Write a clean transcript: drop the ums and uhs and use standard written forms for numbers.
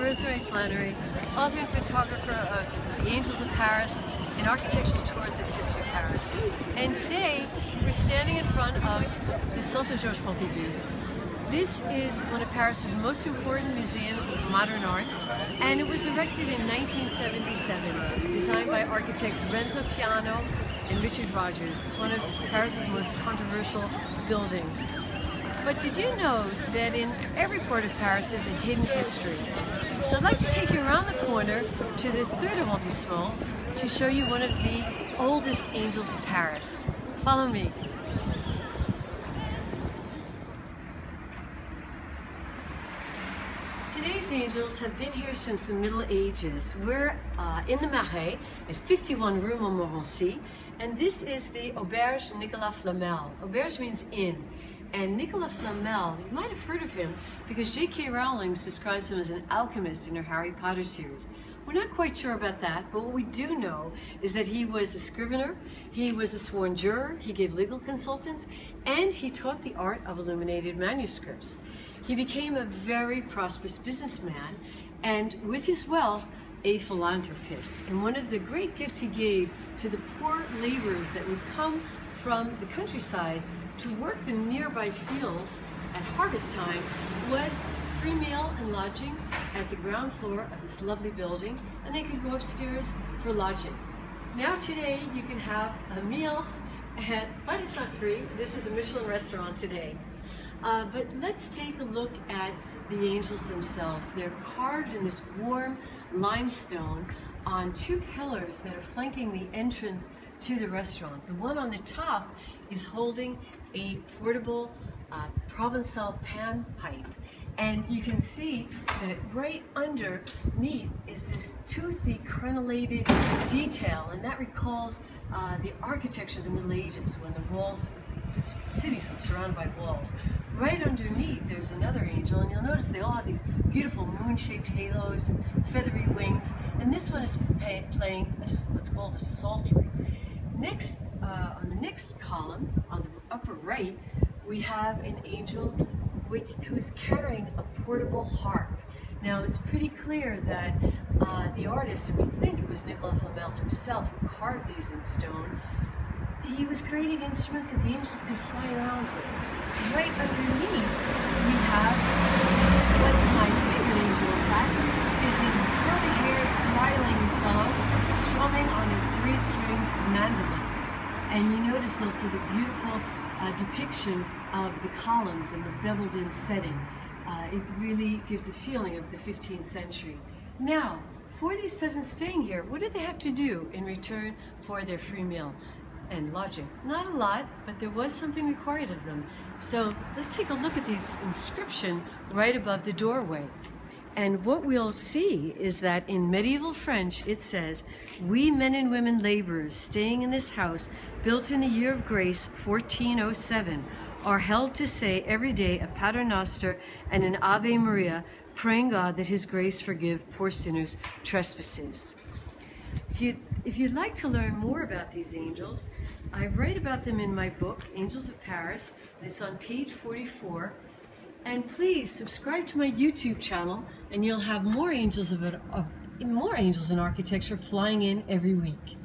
Rosemary Flannery, author and photographer of The Angels of Paris, an architectural tour through the history of Paris. And today, we're standing in front of the Centre Georges Pompidou. This is one of Paris's most important museums of modern art, and it was erected in 1977, designed by architects Renzo Piano and Richard Rogers. It's one of Paris's most controversial buildings. But did you know that in every part of Paris there's a hidden history? So I'd like to take you around the corner to the 3rd arrondissement to show you one of the oldest angels of Paris. Follow me. Today's angels have been here since the Middle Ages. We're in the Marais at 51 Rue de Montmorency, and this is the Auberge Nicolas Flamel. Auberge means inn. And Nicolas Flamel, you might have heard of him because J.K. Rowling describes him as an alchemist in her Harry Potter series. We're not quite sure about that, but what we do know is that he was a scrivener, he was a sworn juror, he gave legal consultants, and he taught the art of illuminated manuscripts. He became a very prosperous businessman, and with his wealth, a philanthropist. And one of the great gifts he gave to the poor laborers that would come from the countryside to work the nearby fields at harvest time was free meal and lodging at the ground floor of this lovely building, and they could go upstairs for lodging. Now today you can have a meal, but it's not free. This is a Michelin restaurant today. But let's take a look at the angels themselves. They're carved in this warm limestone on 2 pillars that are flanking the entrance to the restaurant. The one on the top is holding a portable Provençal pan pipe. And you can see that right underneath is this toothy crenellated detail, and that recalls the architecture of the Middle Ages when the walls, cities were surrounded by walls. Right underneath there's another angel, and you'll notice they all have these beautiful moon-shaped halos and feathery wings, and this one is playing what's called a psaltery. Next, on the next column, on the upper right, we have an angel who is carrying a portable harp. Now it's pretty clear that the artist, and we think it was Nicolas Flamel himself who carved these in stone, he was creating instruments that the angels could fly around with. Right underneath, we have what's my favorite angel, in fact, is a curly-haired, smiling fellow strumming on a 3-stringed mandolin. And you notice also the beautiful depiction of the columns and the beveled-in setting. It really gives a feeling of the 15th century. Now, for these peasants staying here, what did they have to do in return for their free meal and lodging? Not a lot, but there was something required of them. So let's take a look at this inscription right above the doorway. And what we'll see is that in medieval French it says, "We men and women laborers staying in this house, built in the year of grace 1407, are held to say every day a Pater Noster and an Ave Maria, praying God that His grace forgive poor sinners' trespasses." If you'd like to learn more about these angels, I write about them in my book, Angels of Paris. It's on page 44. And please subscribe to my YouTube channel, and you'll have more angels in architecture flying in every week.